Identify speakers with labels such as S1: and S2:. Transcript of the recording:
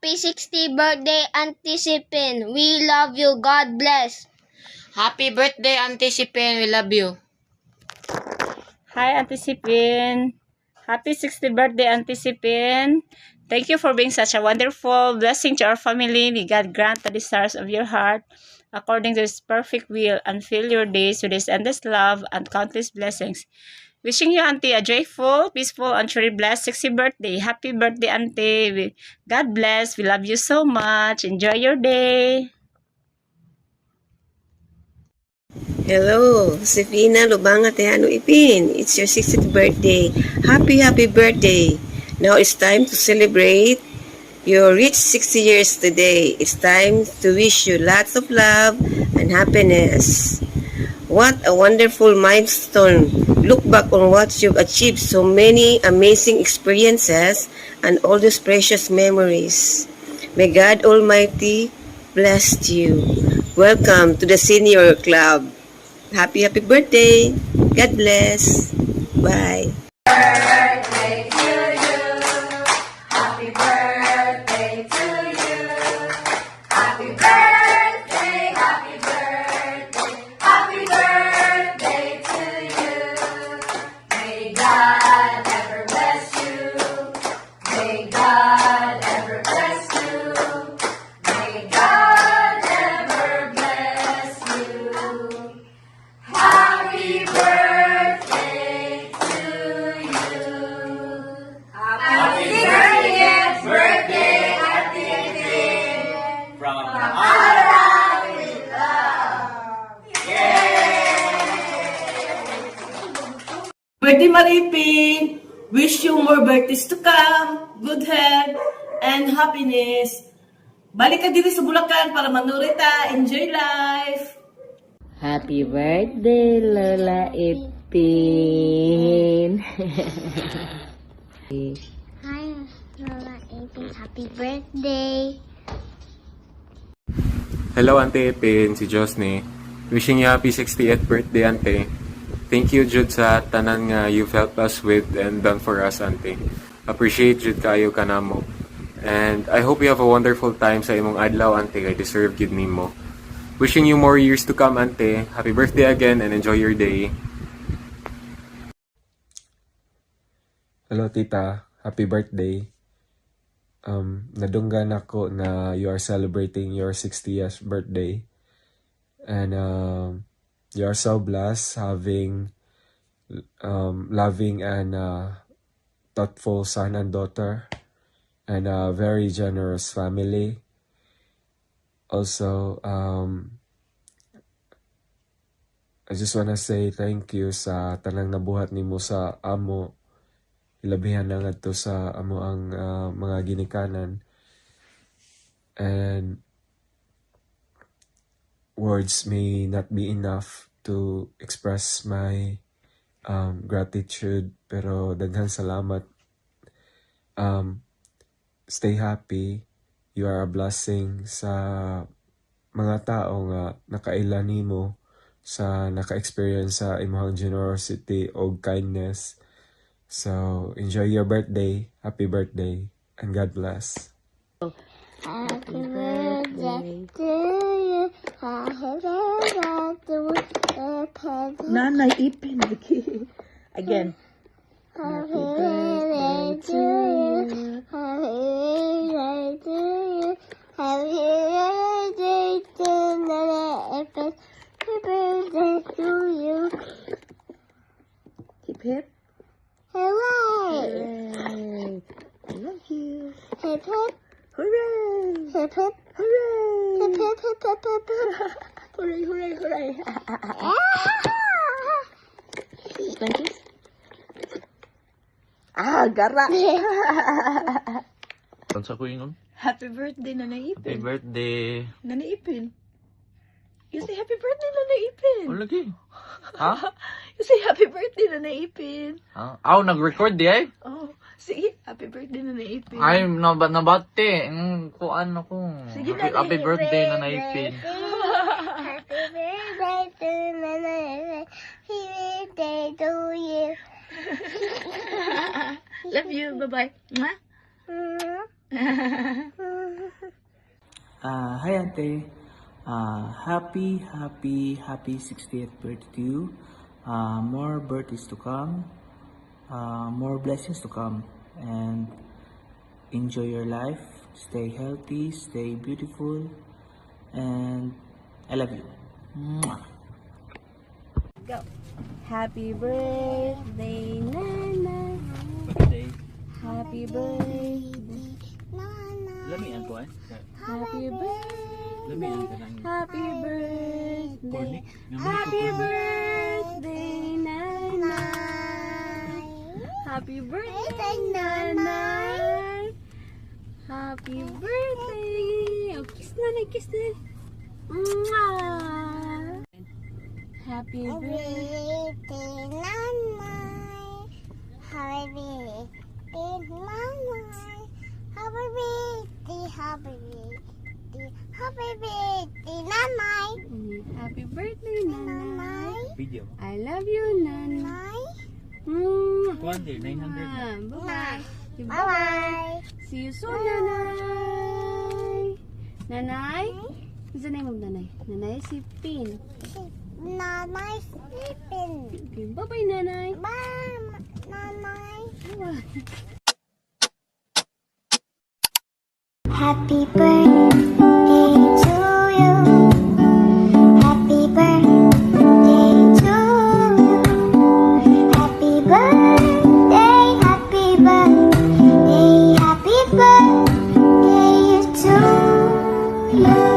S1: Happy 60th birthday, Auntie Sipin. We love you. God bless.
S2: Happy birthday, Auntie Sipin. We love you.
S3: Hi, Auntie Sipin. Happy 60th birthday, Auntie Sipin. Thank you for being such a wonderful blessing to our family. May God grant the desires of your heart according to His perfect will, and fill your days with His endless love and countless blessings. Wishing you, Auntie, a joyful, peaceful, and truly blessed 60th birthday. Happy birthday, Auntie. God bless. We love you so much. Enjoy your day.
S4: Hello, Josefina Lubanga Tejano Ipin. It's your 60th birthday. Happy birthday. Now it's time to celebrate. You reached 60 years today. It's time to wish you lots of love and happiness. What a wonderful milestone. Look back on what you've achieved, so many amazing experiences and all those precious memories. May God Almighty bless you. Welcome to the Senior Club. Happy birthday. God bless. Bye.
S5: Birthday Maripin! Wish you more birthdays to come, good health, and happiness. Balik ka dito sa Bulacan para manurita, enjoy life!
S2: Happy birthday, Lola Ipin.
S1: Hi, Lola Ipin. Happy birthday.
S6: Hello, Auntie Ipin, si Josne. Wishing you happy 60th birthday, Auntie. Thank you, Jude, sa tanan nga you've helped us with and done for us, Auntie. Appreciate, Jude, kayo kanamo. And I hope you have a wonderful time sa imong adlaw, Auntie. I deserve gid nimo. Wishing you more years to come, Auntie. Happy birthday again and enjoy your day.
S7: Hello, Tita. Happy birthday. Nadunggan ako na you are celebrating your 60th birthday. And you are so blessed having loving and thoughtful son and daughter and a very generous family. Also, I just wanna say thank you sa tanang nabuhat nimo sa amo. Ilabihan na nga to sa amo ang mga ginikanan. And words may not be enough to express my gratitude, pero daghang salamat. Stay happy. You are a blessing sa mga tao nga nakaila nimo sa naka-experience sa imong generosity o kindness. So, enjoy your birthday. Happy birthday. And God bless.
S1: Happy birthday to you. Happy birthday to you.
S5: Nanay Ipin, again.
S1: Happy birthday to you. Happy birthday to you. Happy birthday to Nana Ipin. Happy birthday to you.
S5: Hip hip.
S1: Hooray!
S5: Hooray! I love you.
S1: Hip hip.
S5: Hooray!
S1: Hip hip.
S5: Hooray!
S1: Hip hip hip hip hip hip.
S5: Hooray, hooray, hooray. Thank you. Gara.
S8: Sa ko yun.
S5: Happy birthday, Nanay Ipin.
S8: Happy birthday.
S5: Nanay Ipin. You say happy birthday, Nanay Ipin.
S8: Oh, lagi. Ha?
S5: You say happy birthday, Nanay Ipin.
S8: Ha? Aw, nag-record di ay?
S5: Oh, sige. Happy birthday, Nanay Ipin.
S8: Ay, nabate. Kuan ako.
S5: Sige,
S8: Happy birthday na naipin.
S1: Happy birthday to Nana Ipin. Happy birthday to you.
S5: Love you. Bye-bye. Mwah.
S1: Mhm.
S9: Hi, Ante. Happy 60th birthday to you. More birthdays to come. More blessings to come. And enjoy your life. Stay healthy. Stay beautiful. And I love you. Mwah.
S1: Happy birthday, Nana.
S8: Birthday.
S1: Happy birthday,
S8: Lamian ko eh.
S1: Happy
S8: Lamian
S1: birthday.
S8: ka ng
S1: Happy birthday.
S8: cornic.
S1: Happy birthday, Nana. Happy birthday, Nana. Happy birthday. Oh, kiss na, kiss na. Mwah. Happy birthday, Nana. Happy birthday, Nana. Happy birthday, happy birthday, happy birthday, Nanay. Happy birthday, Nanay.
S8: Video.
S1: I love you, Nanay.
S8: 200, 900 na.
S1: Bye-bye. Bye-bye. See you soon, Nanay. Nanay? Isa na yung Nanay. Nanay si Pin. Nanay si Pin. Okay, bye-bye, Nanay. Bye, Nanay. Happy birthday to you. Happy birthday to you. Happy birthday, happy birthday, happy birthday to you.